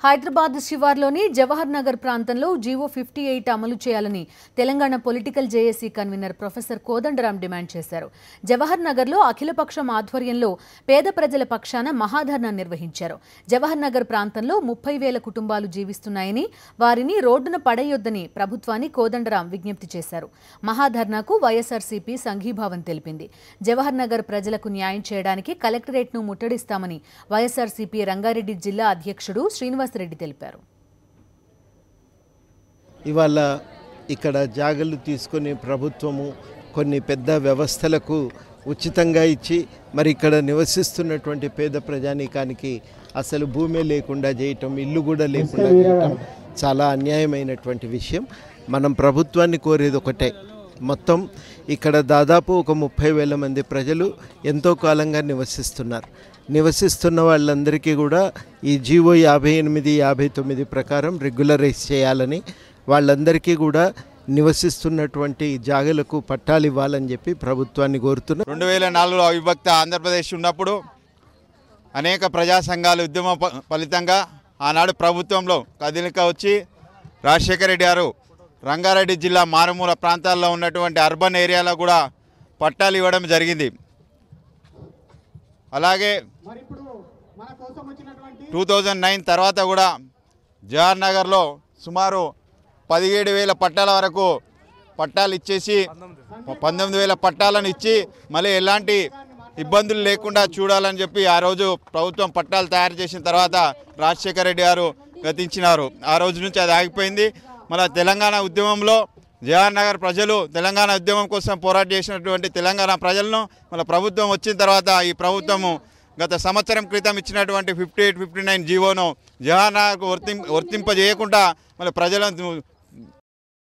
హైదరాబాద్ శివార్లోని జవహర్ నగర్ ప్రాంతంలో జీవో 58 అమలు చేయాలని Telangana political JAC convener professor Kodandaram demand చేశారు. జవహర్ నగర్లో అఖిలపక్షం ఆధ్వర్యంలో పేద ప్రజల పక్షాన మహాధర్నా నిర్వహించారు. జవహర్ నగర్ ప్రాంతంలో 30,000 కుటుంబాలు జీవిస్తున్నాయని, వారిని రోడ్డున పడేయొద్దని ప్రభుత్వాన్ని కోదండరాం విజ్ఞప్తి చేశారు. మహాధర్నాకు వైఎస్ఆర్సీపీ సంఘీభావం తెలిపింది. జవహర్ నగర్ ప్రజలకు న్యాయం చేయడానికి కలెక్టరేట్ను ముట్టడిస్తామని వైఎస్ఆర్సీపీ రంగారెడ్డి జిల్లా అధ్యక్షుడు శ్రీనివాస్ రెడ్డి తెలిపారు. ఇవాళ ఇక్కడ జాగలు తీసుకుని ప్రభుత్వము కొన్ని పెద్ద వ్యవస్థలకు ఉచితంగా ఇచ్చి మరి ఇక్కడ నివసిస్తున్నటువంటి పేద ప్రజానీకానికి అసలు భూమి లేకుండా చేయటం, ఇల్లు కూడా లేకుండా చేయటం చాలా అన్యాయమైనటువంటి విషయం. మనం ప్రభుత్వాన్ని కోరేది ఒకటే, మొత్తం ఇక్కడ దాదాపు ఒక 30,000 మంది ప్రజలు ఎంతో కాలంగా నివసిస్తున్న వాళ్ళందరికీ కూడా ఈ జీవో 58, 59 ప్రకారం రెగ్యులరైజ్ చేయాలని, వాళ్ళందరికీ కూడా నివసిస్తున్నటువంటి జాగలకు పట్టాలు ఇవ్వాలని చెప్పి ప్రభుత్వాన్ని కోరుతున్నారు. 2004లో అవిభక్త ఆంధ్రప్రదేశ్ ఉన్నప్పుడు అనేక ప్రజా సంఘాల ఉద్యమ ఫలితంగా ఆనాడు ప్రభుత్వంలో కదలిక వచ్చి రాజశేఖర రెడ్డి గారు రంగారెడ్డి జిల్లా మారుమూల ప్రాంతాల్లో ఉన్నటువంటి అర్బన్ ఏరియాలో కూడా పట్టాలు ఇవ్వడం జరిగింది. అలాగే 2009 తర్వాత కూడా జవహర్ నగర్లో సుమారు 17,000 పట్టాల వరకు పట్టాలు ఇచ్చేసి 19,000 పట్టాలను ఇచ్చి మళ్ళీ ఎలాంటి ఇబ్బందులు లేకుండా చూడాలని చెప్పి ఆ రోజు ప్రభుత్వం పట్టాలు తయారు చేసిన తర్వాత రాజశేఖర రెడ్డి గారు గతించినారు. ఆ రోజు నుంచి అది ఆగిపోయింది. మన తెలంగాణ ఉద్యమంలో జవహర్ నగర్ ప్రజలు తెలంగాణ ఉద్యమం కోసం పోరాటం చేసినటువంటి తెలంగాణ ప్రజలను మన ప్రభుత్వం వచ్చిన తర్వాత ఈ ప్రభుత్వము గత సంవత్సరం క్రితం ఇచ్చినటువంటి 58, 59 జీవోను జవహర్ నగర్కు వర్తింపజేయకుండా మన ప్రజలను